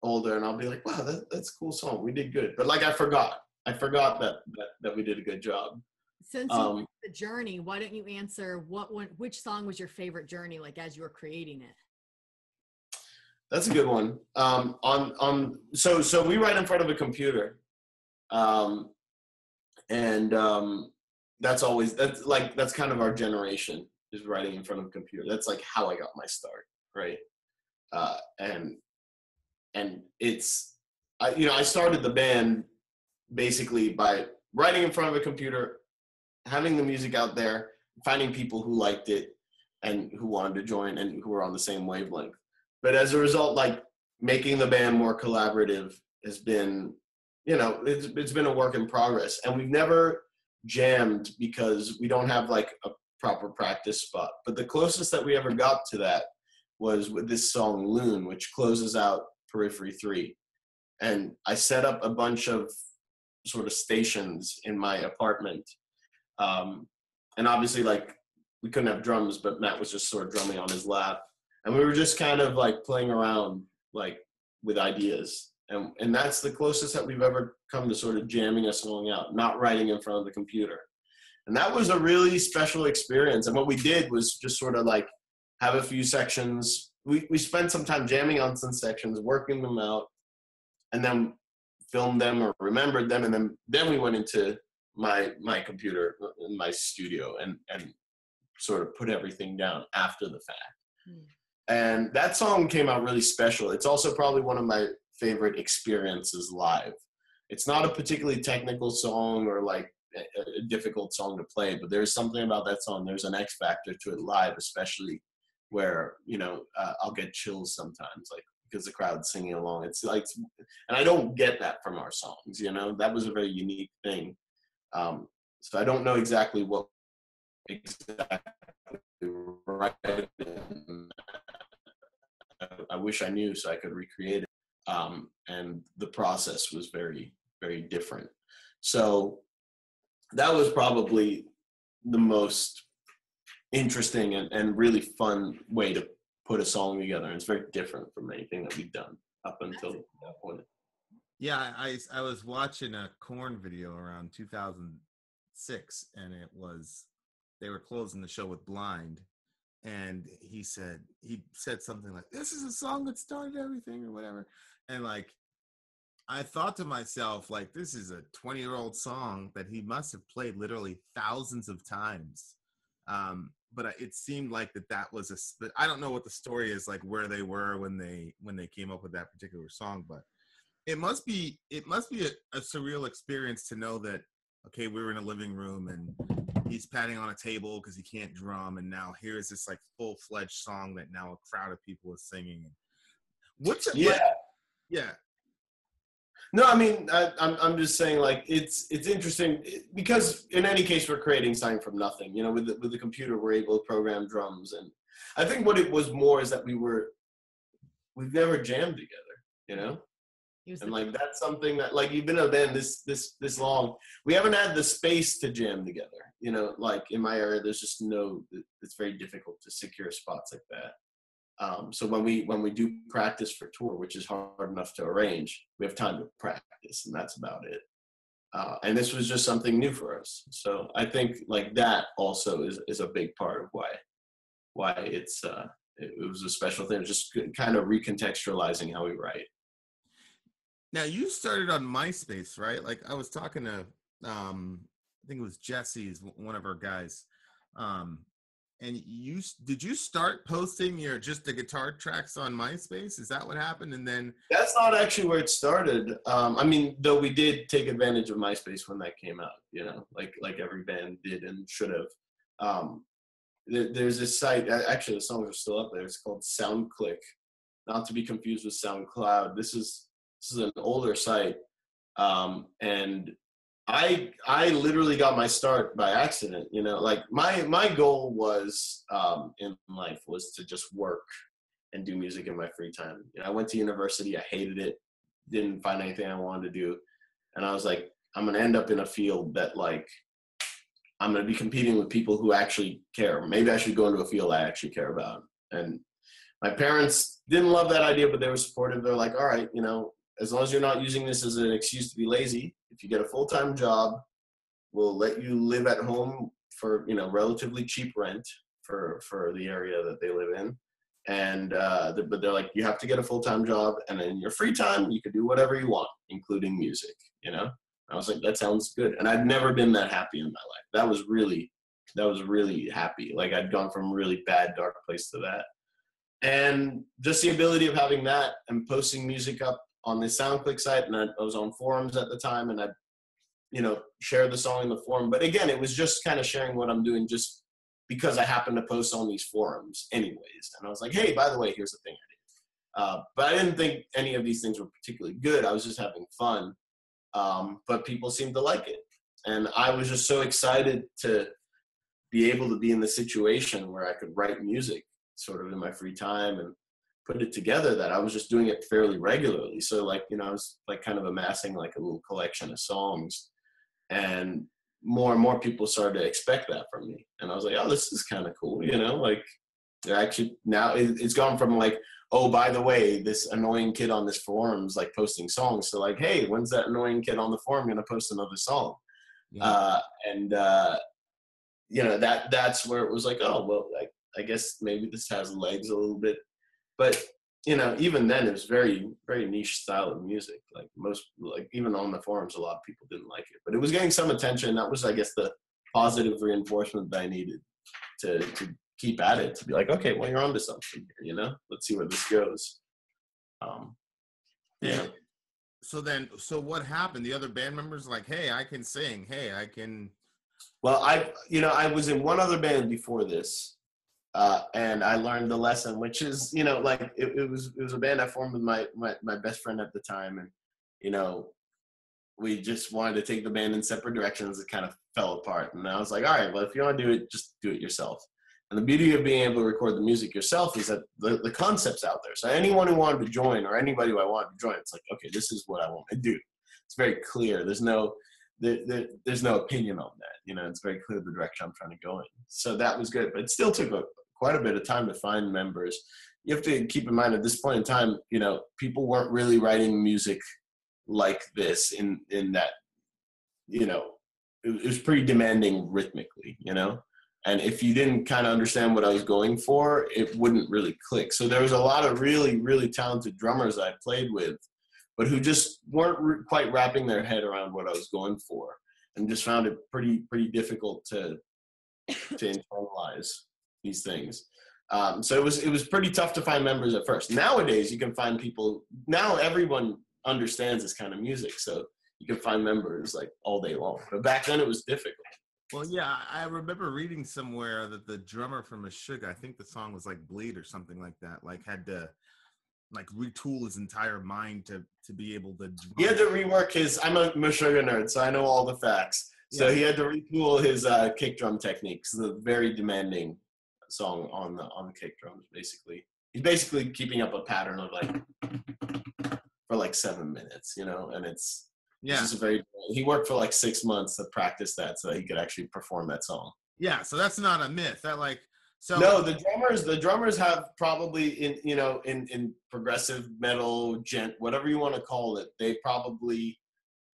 older, and I'll be like, wow, that's a cool song. We did good. But like I forgot that we did a good job. Since you went the Journey, why don't you answer which song was your favorite Journey, like as you were creating it? That's a good one. So we write in front of a computer. That's kind of our generation, is writing in front of a computer. That's like how I got my start, right? And it's, I started the band basically by writing in front of a computer, having the music out there, finding people who liked it and who wanted to join and who were on the same wavelength. But as a result, like making the band more collaborative has been, it's been a work in progress. And we've never jammed because we don't have like a proper practice spot. But the closest that we ever got to that was with this song Loon, which closes out Periphery 3. And I set up a bunch of sort of stations in my apartment. And obviously like we couldn't have drums, but Matt was just sort of drumming on his lap. And we were just kind of like playing around like with ideas. And that's the closest that we've ever come to sort of jamming a song out, not writing in front of the computer. And that was a really special experience. And what we did was just sort of like have a few sections. We spent some time jamming on some sections, working them out, and then filmed them or remembered them. And then we went into my computer in my studio and sort of put everything down after the fact. And that song came out really special. It's also probably one of my favorite experiences live. It's not a particularly technical song or like a difficult song to play, but there's something about that song. There's an X factor to it live, especially where, I'll get chills sometimes, like because the crowd's singing along. It's like, and I don't get that from our songs, that was a very unique thing. So I don't know exactly what exactly right I wish I knew so I could recreate it. And the process was very, very different. So that was probably the most interesting and really fun way to put a song together. And it's very different from anything that we've done up until that point. Yeah, I was watching a Korn video around 2006, and they were closing the show with Blind, and he said something like, "This is a song that started everything," or whatever, and like I thought to myself, like, this is a 20-year-old song that he must have played literally thousands of times. But it seemed like that was I don't know what the story is, like where they were when they came up with that particular song, but it must be a surreal experience to know that, okay, we were in a living room and he's patting on a table because he can't drum, and now here's this like full-fledged song that now a crowd of people is singing. What's it like? Yeah. No, I mean, I'm just saying, like, it's interesting because in any case we're creating something from nothing. You know, with the computer we're able to program drums, and I think what it was more is that we've never jammed together. You know, and like that's something that, like, you've been in a band this long, we haven't had the space to jam together. You know, like in my area, there's just it's very difficult to secure spots like that. So when we do practice for tour, which is hard enough to arrange, we have time to practice, and that's about it. And this was just something new for us. So I think like that also is a big part of why it was a special thing, just kind of recontextualizing how we write. Now you started on MySpace, right? Like I was talking to, I think it was Jesse's, one of our guys. And did you start posting the guitar tracks on MySpace? Is that what happened? And then that's not actually where it started. I mean, though we did take advantage of MySpace when that came out, you know, like every band did and should have. There's this site, actually the songs are still up there. It's called SoundClick, not to be confused with SoundCloud. This is an older site. And I literally got my start by accident, you know, like my goal was, in life was to just work and do music in my free time. You know, I went to university, I hated it, didn't find anything I wanted to do. And I was like, I'm going to end up in a field that, like, I'm going to be competing with people who actually care. Maybe I should go into a field I actually care about. And my parents didn't love that idea, but they were supportive. They're like, all right, you know, as long as you're not using this as an excuse to be lazy, if you get a full-time job, we'll let you live at home for, you know, relatively cheap rent for the area that they live in. And, but they're like, you have to get a full-time job, and in your free time, you can do whatever you want, including music, you know? I was like, that sounds good. And I'd never been that happy in my life. That was really happy. Like, I'd gone from a really bad, dark place to that. And just the ability of having that and posting music up on the SoundClick site, and I was on forums at the time, and I, you know, share the song in the forum. But again, it was just kind of sharing what I'm doing just because I happened to post on these forums anyways. And I was like, hey, by the way, here's the thing I did. But I didn't think any of these things were particularly good. I was just having fun. But people seemed to like it. And I was just so excited to be able to be in the situation where I could write music sort of in my free time and put it together, that I was just doing it fairly regularly. So, like, you know, I was like kind of amassing like a little collection of songs, and more people started to expect that from me. And I was like, oh, this is kind of cool, you know, like, they're actually, now it's gone from like, oh, by the way, this annoying kid on this forum's like posting songs, so like, hey, when's that annoying kid on the forum gonna post another song? Yeah. You know, that's where it was like, oh, well, like, I guess maybe this has legs a little bit. But, you know, even then it was very, very niche style of music. Like even on the forums, a lot of people didn't like it, but it was getting some attention. That was, I guess, the positive reinforcement that I needed to keep at it, to be like, okay, well, you're onto something here, you know, let's see where this goes. Yeah. So what happened? The other band members like, hey, I can sing. Hey, I can. Well, I was in one other band before this. And I learned the lesson, which is, you know, like it was a band I formed with my best friend at the time. And, you know, we just wanted to take the band in separate directions. It kind of fell apart. And I was like, all right, well, if you want to do it, just do it yourself. And the beauty of being able to record the music yourself is that the concept's out there. So anyone who wanted to join, or anybody who I wanted to join, it's like, okay, this is what I want to do. It's very clear. There's no opinion on that. You know, it's very clear the direction I'm trying to go in. So that was good, but it still took quite a bit of time to find members. You have to keep in mind at this point in time, you know, people weren't really writing music like this in that, you know, it was pretty demanding rhythmically, you know? And if you didn't kind of understand what I was going for, it wouldn't really click. So there was a lot of really, really talented drummers I played with, but who just weren't quite wrapping their head around what I was going for, and just found it pretty difficult to internalize these things. So it was pretty tough to find members at first. Nowadays, you can find people. Now everyone understands this kind of music, so you can find members like all day long. But back then, it was difficult. Well, yeah, I remember reading somewhere that the drummer from Meshuggah, I think the song was like Bleed or something like that, like had to like retool his entire mind to be able to drum. He had to rework his, I'm a Meshuggah nerd, so I know all the facts. So he had to retool his kick drum techniques, the very demanding song on the kick drums, basically. He's basically keeping up a pattern of like, for like 7 minutes, you know, and it's just he worked for like 6 months to practice that so that he could actually perform that song. Yeah, so that's not a myth. That like, so no, the drummers have probably in progressive metal, gent, whatever you want to call it, they probably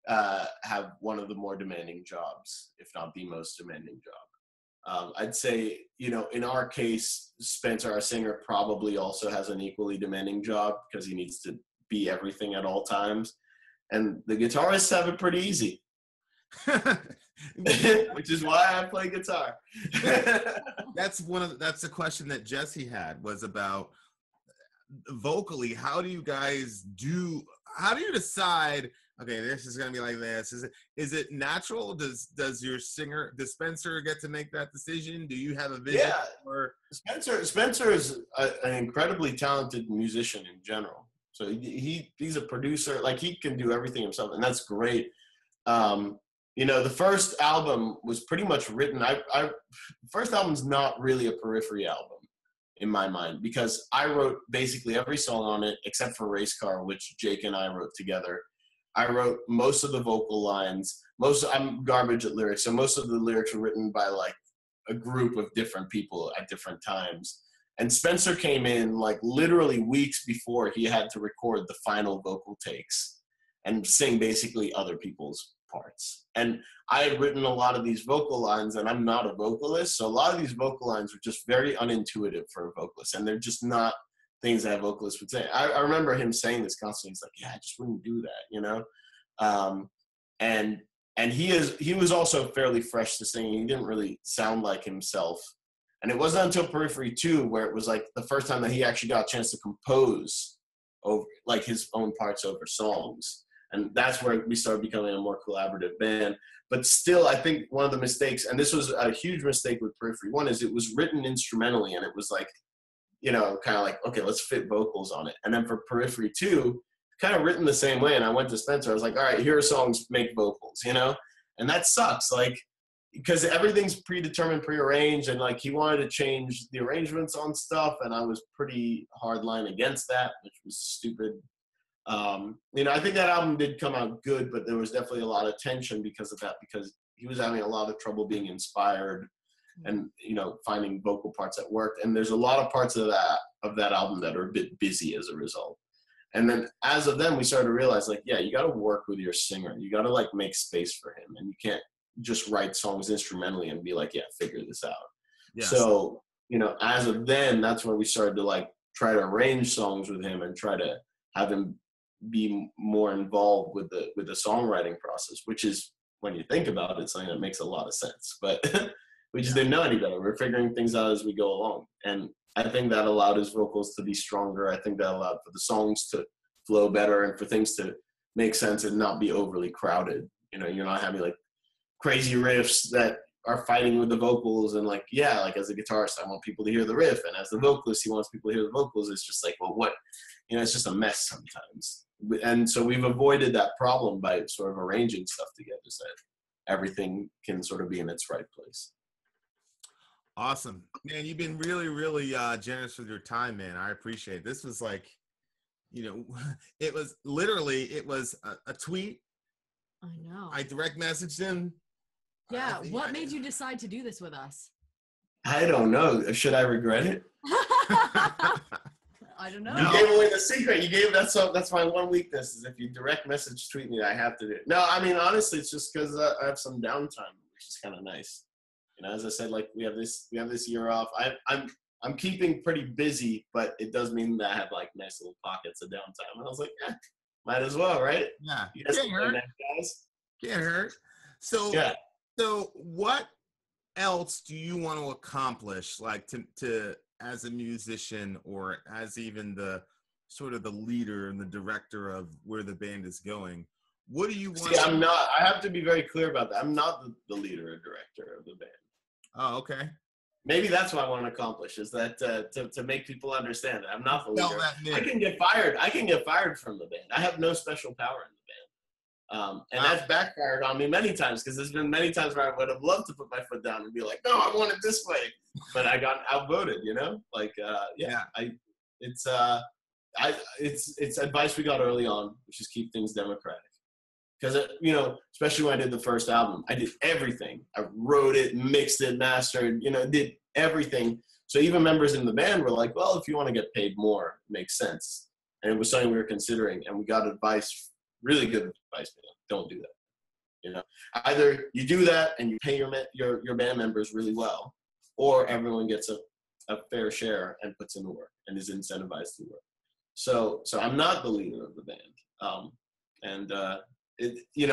have one of the more demanding jobs, if not the most demanding job. I'd say, you know, in our case, Spencer, our singer, probably also has an equally demanding job because he needs to be everything at all times. And the guitarists have it pretty easy, which is why I play guitar. That's the question that Jesse had, was about vocally. How do you decide, okay, this is going to be like this? Is it natural? Does Spencer get to make that decision? Do you have a vision? Yeah, Spencer is an incredibly talented musician in general. So he's a producer, like he can do everything himself, and that's great. You know, the first album was pretty much written. First album's not really a Periphery album in my mind, because I wrote basically every song on it except for Race Car, which Jake and I wrote together. I wrote most of the vocal lines. I'm garbage at lyrics, so most of the lyrics were written by like a group of different people at different times. And Spencer came in like literally weeks before he had to record the final vocal takes and sing basically other people's parts. And I had written a lot of these vocal lines, and I'm not a vocalist, so a lot of these vocal lines were just very unintuitive for a vocalist, and they're just not things that vocalists would say. I remember him saying this constantly. He's like, yeah, I just wouldn't do that, you know? And he was also fairly fresh to singing. He didn't really sound like himself. And it wasn't until Periphery 2 where it was like the first time that he actually got a chance to compose over like his own parts over songs. And that's where we started becoming a more collaborative band. But still, I think one of the mistakes, and this was a huge mistake with Periphery 1, is it was written instrumentally, and it was like, you know, kind of like, okay, let's fit vocals on it. And then for Periphery 2, kind of written the same way. And I went to Spencer, I was like, all right, here are songs, make vocals, you know? And that sucks. Like, because everything's predetermined, prearranged, and like he wanted to change the arrangements on stuff, and I was pretty hardline against that, which was stupid. You know, I think that album did come out good, but there was definitely a lot of tension because of that, because he was having a lot of trouble being inspired and, you know, finding vocal parts that worked. And there's a lot of parts of that album that are a bit busy as a result. And then as of then, we started to realize, like, yeah, you got to work with your singer. You got to like make space for him, and you can't just write songs instrumentally and be like, yeah, figure this out. Yes. So, you know, as of then, that's when we started to like try to arrange songs with him and try to have him be more involved with the songwriting process, which is, when you think about it, something that makes a lot of sense. But we just didn't know any better. We're figuring things out as we go along. And I think that allowed his vocals to be stronger. I think that allowed for the songs to flow better and for things to make sense and not be overly crowded. You know, you're not having like crazy riffs that are fighting with the vocals, and like, yeah, like as a guitarist, I want people to hear the riff, and as the vocalist, he wants people to hear the vocals. It's just like, well, what, you know, it's just a mess sometimes. And so we've avoided that problem by sort of arranging stuff together so that everything can sort of be in its right place. Awesome, man. You've been really, really generous with your time, man. I appreciate it. This was like, it was a tweet. I know. I direct messaged him. Yeah. What made you decide to do this with us? I don't know. Should I regret it? I don't know. You gave away the secret. That's my one weakness is if you direct message tweet me, I have to do it. No, I mean honestly, it's just because I have some downtime, which is kind of nice. As I said, like we have this year off. I'm keeping pretty busy, but it does mean that I have like nice little pockets of downtime. And I was like, might as well, right? Yeah, you guys can't hurt. Guys. Can't hurt. So yeah. So what else do you want to accomplish, like to as a musician or as even the sort of the leader and the director of where the band is going? What do you want? See, I'm not. I have to be very clear about that. I'm not the leader or director of the band. Oh, okay. Maybe that's what I want to accomplish is that to make people understand that I'm not the leader. I can get fired. I can get fired from the band. I have no special power in the band. And that's backfired on me many times because there's been many times where I would have loved to put my foot down and be like, no, I want it this way. But I got outvoted, it's advice we got early on, which is keep things democratic. Because, especially when I did the first album, I did everything. I wrote it, mixed it, mastered, did everything. So even members in the band were like, well, if you want to get paid more, it makes sense. And it was something we were considering. And we got advice, really good advice. Don't do that. Either you do that and you pay your band members really well, or everyone gets a fair share and puts in the work and is incentivized to work. So I'm not the leader of the band.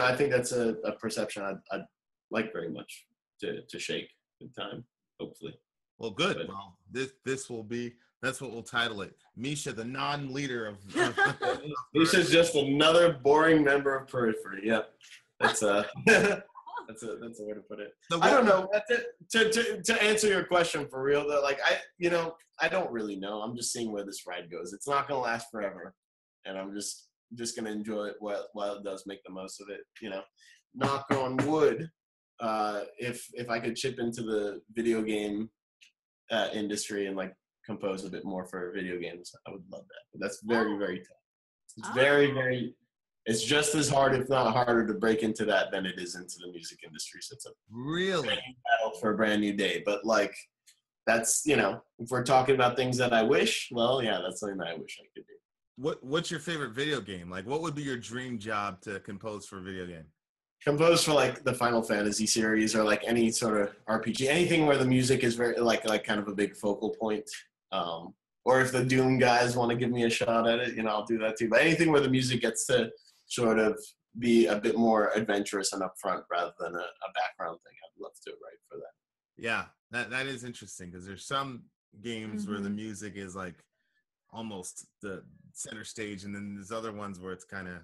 I think that's a perception I'd like very much to shake in time, hopefully. Well, good. But, well, that's what we'll title it. Misha, the non-leader of Misha's just another boring member of Periphery. Yep. That's a that's a way to put it. I don't know. To answer your question for real though, like I don't really know. I'm just seeing where this ride goes. It's not gonna last forever. And I'm just gonna enjoy it while it does, make the most of it. Knock on wood. If I could chip into the video game industry and like compose a bit more for video games, I would love that. But that's very, very tough. It's very, very. It's just as hard, if not harder, to break into that than it is into the music industry. So it's a really battle for a brand new day. But like, that's if we're talking about things that I wish, well, yeah, that's something that I wish I could do. What's your favorite video game? Like, what would be your dream job to compose for a video game? Compose for like the Final Fantasy series or like any sort of RPG, anything where the music is very like kind of a big focal point. Or if the Doom guys want to give me a shot at it, I'll do that too. But anything where the music gets to sort of be a bit more adventurous and upfront rather than a background thing, I'd love to write for that. Yeah, that is interesting because there's some games where the music is like almost the center stage, and then there's other ones where it's kind of.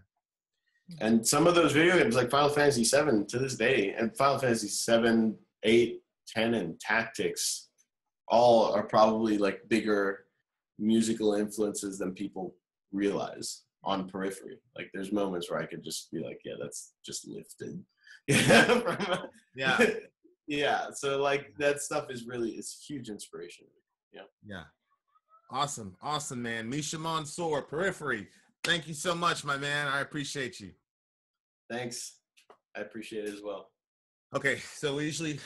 And some of those video games, like Final Fantasy VII to this day, and Final Fantasy VII, 8, 10, and Tactics, all are probably like bigger musical influences than people realize on Periphery. Like there's moments where I could just be like, yeah, that's just lifted. Yeah. Yeah. So like that stuff it's huge inspiration. Yeah. Yeah. Awesome, man. Misha Mansour, Periphery. Thank you so much, my man. I appreciate you. Thanks. I appreciate it as well. Okay, so we usually,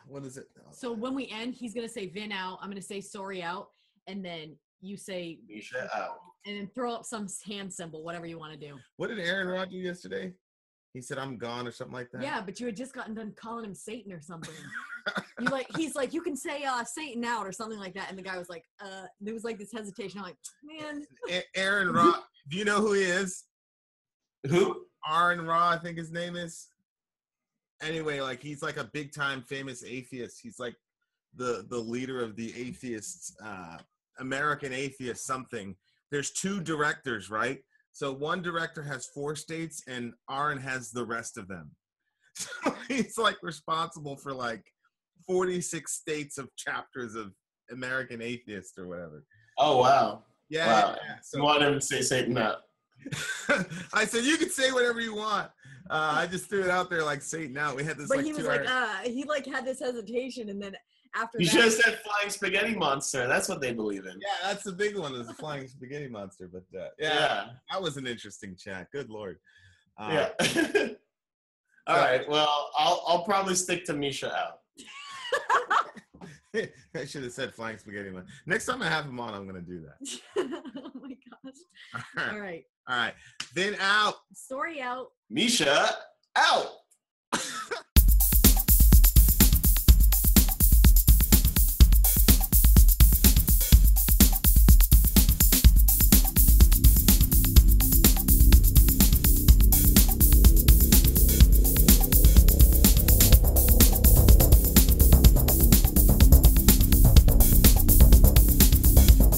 what is it? So when we end, he's going to say Vin out. I'm going to say Sori out. And then you say Misha out. And then throw up some hand symbol, whatever you want to do. What did Aaron Rod do yesterday? He said, I'm gone or something like that? Yeah, but you had just gotten done calling him Satan or something. He's like, you can say Satan out or something like that. And the guy was like, there was like this hesitation. I'm like, man. Aaron Rod, do you know who he is? Who? Aaron Rod, I think his name is. Anyway, like he's like a big time famous atheist. He's like the leader of the atheists, American atheist something. There's 2 directors, right? So one director has 4 states and Aaron has the rest of them. So he's like responsible for like 46 states of chapters of American Atheist or whatever. Oh, wow. Yeah. Wow. Yeah. So, you want him to say Satan out? I said, you can say whatever you want. I just threw it out there like Satan out. We had this. But he was like, he like had this hesitation, and then after You that. should have said flying spaghetti monster. That's what they believe in. Yeah, that's the big one, is the flying spaghetti monster. But Yeah. that was an interesting chat. Good Lord. Yeah. All right. Well, I'll probably stick to Misha out. I should have said flying spaghetti monster. Next time I have him on, I'm going to do that. Oh my gosh. All right. All right. Then out. Sori out. Misha out.